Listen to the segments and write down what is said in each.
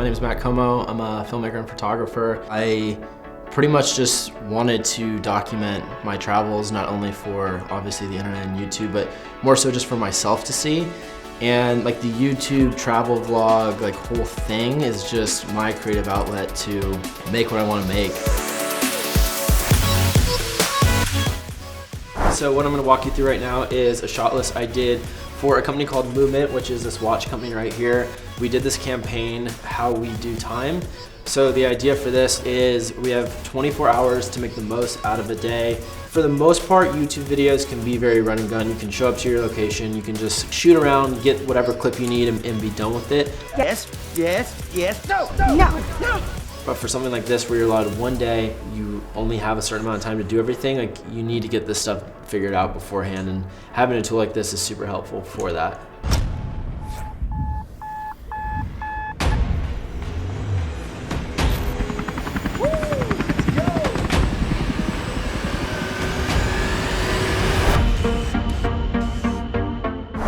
My name is Matt Komo. I'm a filmmaker and photographer. I pretty much just wanted to document my travels, not only for obviously the internet and YouTube, but more so just for myself to see. And like the YouTube travel vlog, like whole thing is just my creative outlet to make what I want to make. So what I'm going to walk you through right now is a shot list I did for a company called Movement, which is this watch company right here. We did this campaign, How We Do Time. So the idea for this is we have 24 hours to make the most out of a day. For the most part, YouTube videos can be very run and gun. You can show up to your location, you can just shoot around, get whatever clip you need and be done with it. Yes, yes, yes, no, no, no, no. But for something like this where you're allotted one day, you only have a certain amount of time to do everything, like you need to get this stuff figured out beforehand, and having a tool like this is super helpful for that.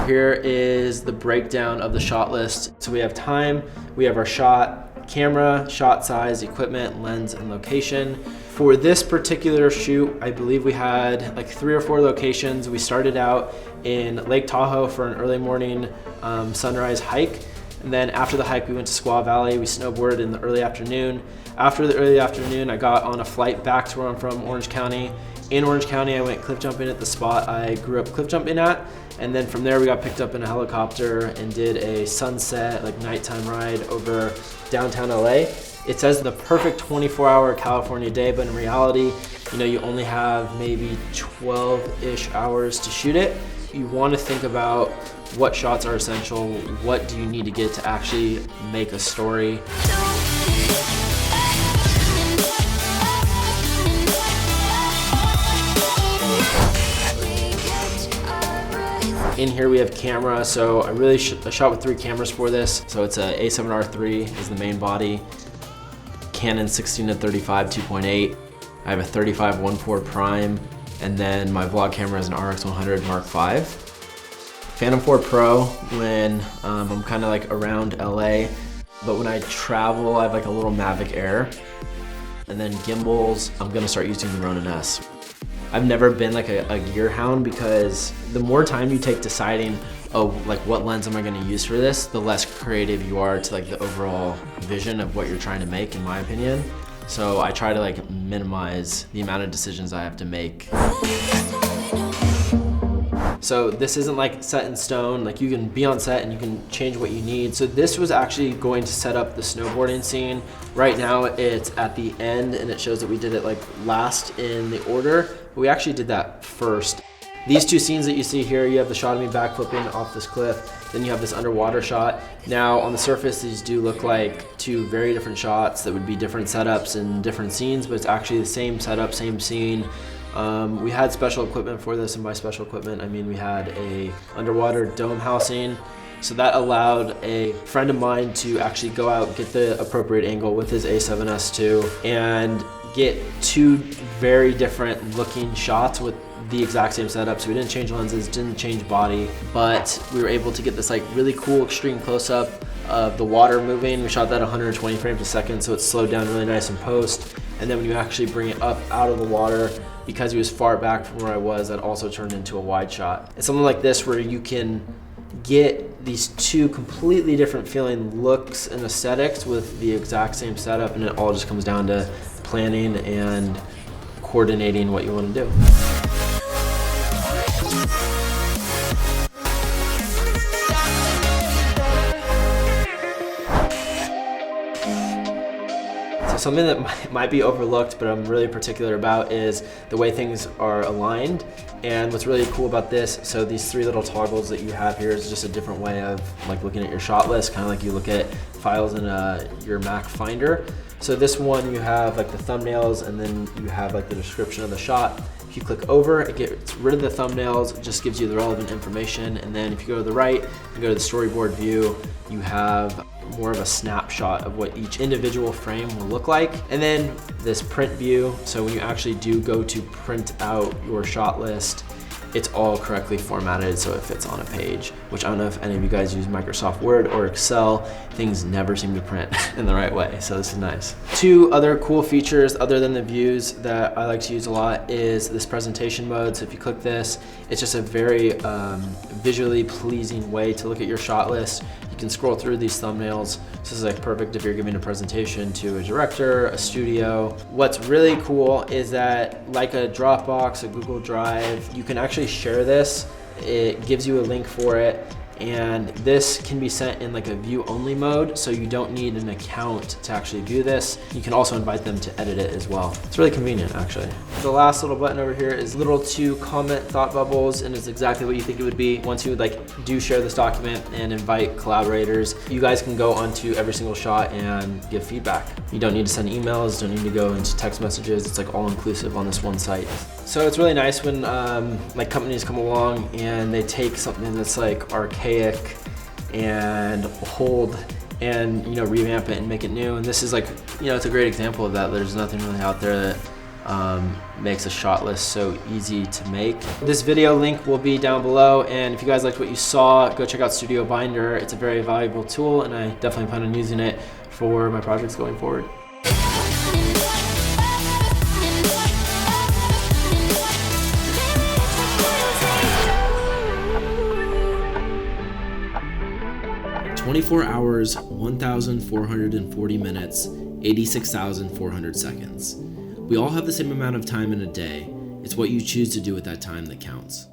Here is the breakdown of the shot list. So we have time, we have our shot, camera, shot size, equipment, lens, and location. For this particular shoot, I believe we had like 3 or 4 locations. We started out in Lake Tahoe for an early morning sunrise hike. And then after the hike, we went to Squaw Valley. We snowboarded in the early afternoon. After the early afternoon, I got on a flight back to where I'm from, Orange County. In Orange County, I went cliff jumping at the spot I grew up cliff jumping at. And then from there, we got picked up in a helicopter and did a sunset, like nighttime ride over downtown LA. It says the perfect 24-hour California day, but in reality, you know, you only have maybe 12-ish hours to shoot it. You want to think about what shots are essential, what do you need to get to actually make a story. In here we have camera, so I shot with 3 cameras for this. So it's a A7R III is the main body, Canon 16-35 2.8. I have a 35 1.4 prime, and then my vlog camera is an RX100 Mark V. Phantom 4 Pro when I'm kind of like around LA, but when I travel I have like a little Mavic Air. And then gimbals, I'm gonna start using the Ronin S. I've never been like a gear hound because the more time you take deciding, oh, like what lens am I gonna use for this, the less creative you are to like the overall vision of what you're trying to make, in my opinion. So I try to like minimize the amount of decisions I have to make. So this isn't like set in stone, like you can be on set and you can change what you need. So this was actually going to set up the snowboarding scene. Right now it's at the end and it shows that we did it like last in the order, but we actually did that first. These 2 scenes that you see here, you have the shot of me backflipping off this cliff, then you have this underwater shot. Now on the surface, these do look like 2 very different shots that would be different setups and different scenes, but it's actually the same setup, same scene. We had special equipment for this, and by special equipment, I mean we had a underwater dome housing. So that allowed a friend of mine to actually go out, get the appropriate angle with his A7S II, and get 2 very different looking shots with the exact same setup. So we didn't change lenses, didn't change body, but we were able to get this like really cool extreme close-up of the water moving. We shot that 120 frames a second, so it's slowed down really nice in post. And then when you actually bring it up out of the water, because he was far back from where I was, that also turned into a wide shot. It's something like this where you can get these 2 completely different feeling looks and aesthetics with the exact same setup, and it all just comes down to planning and coordinating what you want to do. So something that might be overlooked, but I'm really particular about, is the way things are aligned. And what's really cool about this, so these 3 little toggles that you have here is just a different way of like looking at your shot list, kind of like you look at files in your Mac Finder. So this one, you have like the thumbnails, and then you have like the description of the shot. If you click over, it gets rid of the thumbnails, it just gives you the relevant information. And then if you go to the right and go to the storyboard view, you have more of a snapshot of what each individual frame will look like. And then this print view, so when you actually do go to print out your shot list, it's all correctly formatted so it fits on a page, which I don't know if any of you guys use Microsoft Word or Excel. Things never seem to print in the right way, so this is nice. Two other cool features other than the views that I like to use a lot is this presentation mode. So if you click this, it's just a very visually pleasing way to look at your shot list. You can scroll through these thumbnails. This is like perfect if you're giving a presentation to a director, a studio. What's really cool is that, like a Dropbox, a Google Drive, you can actually share this. It gives you a link for it, and this can be sent in like a view only mode, so you don't need an account to actually view this. You can also invite them to edit it as well. It's really convenient, actually. The last little button over here is little to comment thought bubbles, and it's exactly what you think it would be. Once you do share this document and invite collaborators, you guys can go onto every single shot and give feedback. You don't need to send emails, don't need to go into text messages. It's like all inclusive on this one site. So it's really nice when like companies come along and they take something that's like archaic and old and revamp it and make it new. And this is like, it's a great example of that. There's nothing really out there that makes a shot list so easy to make. This video link will be down below, and if you guys liked what you saw, go check out StudioBinder. It's a very valuable tool, and I definitely plan on using it for my projects going forward. 24 hours, 1,440 minutes, 86,400 seconds. We all have the same amount of time in a day. It's what you choose to do with that time that counts.